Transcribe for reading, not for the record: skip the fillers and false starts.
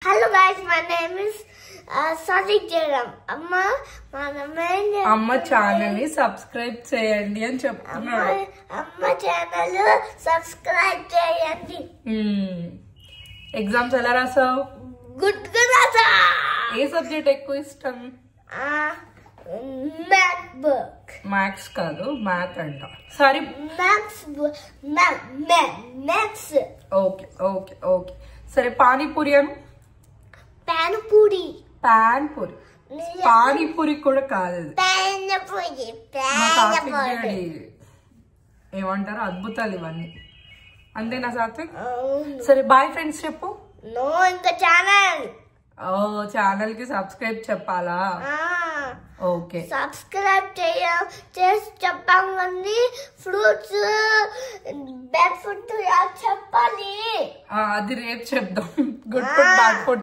Hello guys, my name is Sadiq Jairam. Amma channel ni subscribe cheyandi ani cheptunnadu. Amma channel subscribe cheyandi. Exams ela rasavu? Good ga rasa. Ee subject ekku ishtam? Math book. Maths kaadu, math anta. Sorry. Maths. Okay. Sare pani puri anu? Pan puri. Pani puri kuda kaadu. Pan puri. ఏమంటారు అద్భుతాలు ఇవన్నీ అంతేనా సాత్విక్? సరే bye friends చెప్పు. No ఇంకా channel కి subscribe చెప్పాలా? Okay subscribe చేసి చెప్పండి. ఫ్రూట్స్ బ్యాడ్ ఫుడ్ చెప్పాలి. అది రేపు చెప్దాం. Good food bad food